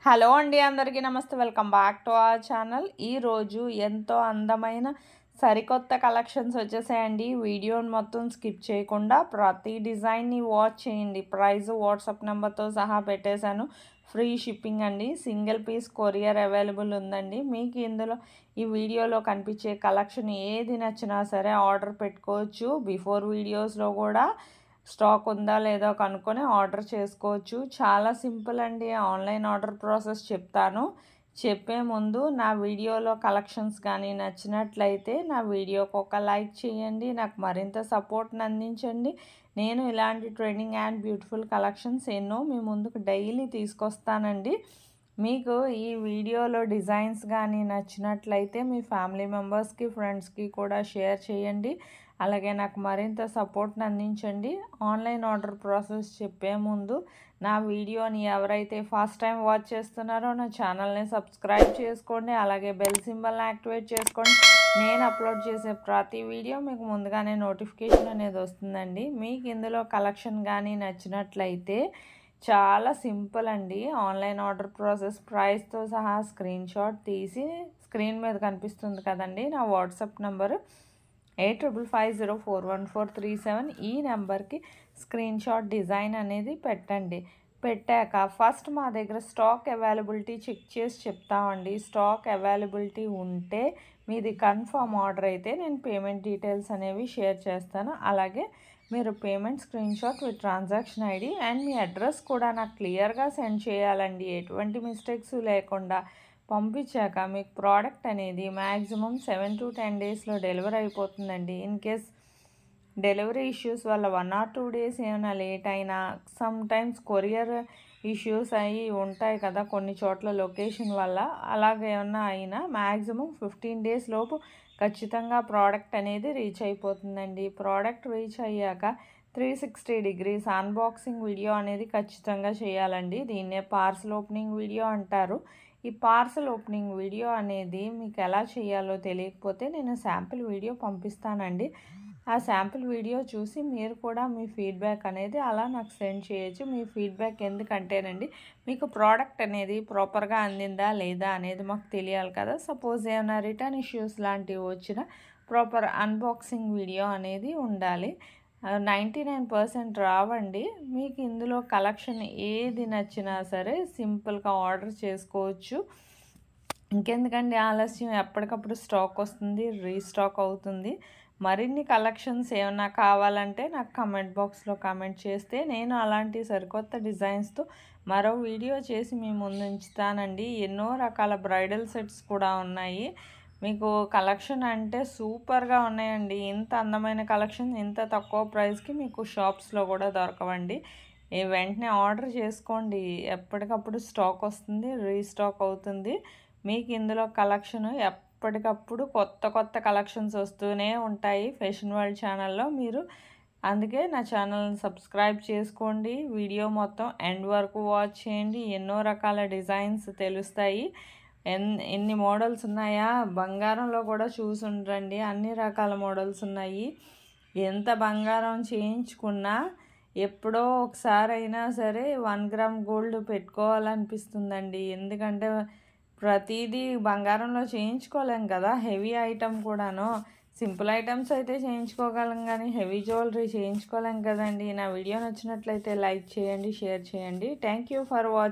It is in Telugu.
హలో అండి, అందరికీ నమస్తే. Welcome back to our channel. ఈరోజు ఎంతో అందమైన సరికొత్త కలెక్షన్స్ వచ్చేసాయండి. వీడియోని మొత్తం స్కిప్ చేయకుండా ప్రతి డిజైన్ని వాచ్ చేయండి. ప్రైస్ వాట్సాప్ నెంబర్తో సహా పెట్టేశాను. ఫ్రీ షిప్పింగ్ అండి. సింగిల్ పీస్ కొరియర్ అవైలబుల్ ఉందండి. మీకు ఇందులో ఈ వీడియోలో కనిపించే కలెక్షన్ ఏది నచ్చినా సరే ఆర్డర్ పెట్టుకోవచ్చు. బిఫోర్ వీడియోస్లో కూడా స్టాక్ ఉందా లేదో కనుక్కొని ఆర్డర్ చేసుకోవచ్చు. చాలా సింపుల్ అండి. ఆన్లైన్ ఆర్డర్ ప్రాసెస్ చెప్తాను. చెప్పే ముందు నా వీడియోలో కలెక్షన్స్ కానీ నచ్చినట్లయితే నా వీడియోకి ఒక లైక్ చేయండి. నాకు మరింత సపోర్ట్ని అందించండి. నేను ఇలాంటి ట్రెండింగ్ అండ్ బ్యూటిఫుల్ కలెక్షన్స్ ఎన్నో మీ ముందుకు డైలీ తీసుకొస్తానండి. మీకు ఈ వీడియోలో డిజైన్స్ కానీ నచ్చినట్లయితే మీ ఫ్యామిలీ మెంబర్స్కి, ఫ్రెండ్స్కి కూడా షేర్ చేయండి. అలాగే నాకు మరింత సపోర్ట్ని అందించండి. ఆన్లైన్ ఆర్డర్ ప్రాసెస్ చెప్పే ముందు నా వీడియోని ఎవరైతే ఫస్ట్ టైం వాచ్ చేస్తున్నారో నా ఛానల్ని సబ్స్క్రైబ్ చేసుకోండి. అలాగే బెల్ సింబల్ని యాక్టివేట్ చేసుకోండి. నేను అప్లోడ్ చేసే ప్రతి వీడియో మీకు ముందుగానే నోటిఫికేషన్ అనేది వస్తుందండి. మీకు ఇందులో కలెక్షన్ కానీ నచ్చినట్లయితే చాలా సింపుల్ అండి. ఆన్లైన్ ఆర్డర్ ప్రాసెస్ ప్రైస్తో సహా స్క్రీన్ షాట్ తీసి స్క్రీన్ మీద కనిపిస్తుంది కదండి నా వాట్సాప్ నెంబరు 85504147. ఈ నెంబర్కి స్క్రీన్ షాట్ డిజైన్ అనేది పెట్టండి. పెట్టాక ఫస్ట్ మా దగ్గర స్టాక్ అవైలబిలిటీ చెక్ చేసి చెప్తామండి. స్టాక్ అవైలబిలిటీ ఉంటే మీది కన్ఫర్మ్ ఆర్డర్ అయితే నేను పేమెంట్ డీటెయిల్స్ అనేవి షేర్ చేస్తాను. అలాగే మీరు payment screen shot with transaction ID and me address కూడా నాకు క్లియర్గా సెండ్ చేయాలండి. ఎటువంటి మిస్టేక్స్ లేకుండా పంపించాక మీకు ప్రోడక్ట్ అనేది మ్యాక్సిమం 7 to 10 డేస్లో డెలివరీ అయిపోతుందండి. ఇన్ కేస్ డెలివరీ ఇష్యూస్ వల్ల 1 or 2 డేస్ ఏమైనా లేట్ అయినా, సమ్ టైమ్స్ కొరియర్ ఇష్యూస్ అవి ఉంటాయి కదా కొన్ని చోట్ల లొకేషన్ వల్ల, అలాగేమన్నా అయినా మ్యాక్సిమం 15 డేస్ లోపు ఖచ్చితంగా ప్రోడక్ట్ అనేది రీచ్ అయిపోతుందండి. ప్రోడక్ట్ రీచ్ అయ్యాక 360 degrees అన్బాక్సింగ్ వీడియో అనేది ఖచ్చితంగా చేయాలండి. దీన్నే పార్సల్ ఓపెనింగ్ వీడియో అంటారు. ఈ పార్సల్ ఓపెనింగ్ వీడియో అనేది మీకు ఎలా చేయాలో తెలియకపోతే నేను శాంపిల్ వీడియో పంపిస్తానండి. ఆ శాంపిల్ వీడియో చూసి మీరు కూడా మీ ఫీడ్బ్యాక్ అనేది అలా నాకు సెండ్ చేయొచ్చు. మీ ఫీడ్బ్యాక్ ఎందుకంటేనండి మీకు ప్రోడక్ట్ అనేది ప్రాపర్గా అందిందా లేదా అనేది మాకు తెలియాలి కదా. సపోజ్ ఏమైనా రిటర్న్ ఇష్యూస్ లాంటివి వచ్చినా ప్రాపర్ అన్బాక్సింగ్ వీడియో అనేది ఉండాలి. 99% రావండి. మీకు ఇందులో కలెక్షన్ ఏది నచ్చినా సరే సింపుల్గా ఆర్డర్ చేసుకోవచ్చు. ఇంకెందుకండి ఆలస్యం, ఎప్పటికప్పుడు స్టాక్ వస్తుంది, రీస్టాక్ అవుతుంది. మరిన్ని కలెక్షన్స్ ఏమైనా కావాలంటే నాకు కమెంట్ బాక్స్లో కామెంట్ చేస్తే నేను అలాంటి సరికొత్త డిజైన్స్తో మరో వీడియో చేసి మీ ముందు ఉంచుతానండి. ఎన్నో రకాల బ్రైడల్ సెట్స్ కూడా ఉన్నాయి. మీకు కలెక్షన్ అంటే సూపర్గా ఉన్నాయండి. ఇంత అందమైన కలెక్షన్ ఇంత తక్కువ ప్రైస్కి మీకు షాప్స్లో కూడా దొరకవండి. వెంటనే ఆర్డర్ చేసుకోండి. ఎప్పటికప్పుడు స్టాక్ వస్తుంది, రీస్టాక్ అవుతుంది. మీకు ఇందులో కలెక్షన్ ఎప్పటికప్పుడు కొత్త కొత్త కలెక్షన్స్ వస్తూనే ఉంటాయి ఫ్యాషన్ వరల్డ్ ఛానల్లో. మీరు అందుకే నా ఛానల్ని సబ్స్క్రైబ్ చేసుకోండి. వీడియో మొత్తం ఎండ్ వరకు వాచ్ చేయండి. ఎన్నో రకాల డిజైన్స్ తెలుస్తాయి. ఎన్ని మోడల్స్ ఉన్నాయా, బంగారంలో కూడా చూసుండ్రండి. అన్ని రకాల మోడల్స్ ఉన్నాయి. ఎంత బంగారం చేయించుకున్నా ఎప్పుడో ఒకసారి అయినా సరే 1 గ్రామ్ గోల్డ్ పెట్టుకోవాలనిపిస్తుందండి. ఎందుకంటే ప్రతిదీ బంగారంలో చేయించుకోలేం కదా. హెవీ ఐటమ్ కూడాను. సింపుల్ ఐటమ్స్ అయితే చేయించుకోగలం కానీ హెవీ జ్యువెలరీ చేయించుకోలేం కదండి. నా వీడియో నచ్చినట్లయితే లైక్ చేయండి, షేర్ చేయండి. Thank you for watching.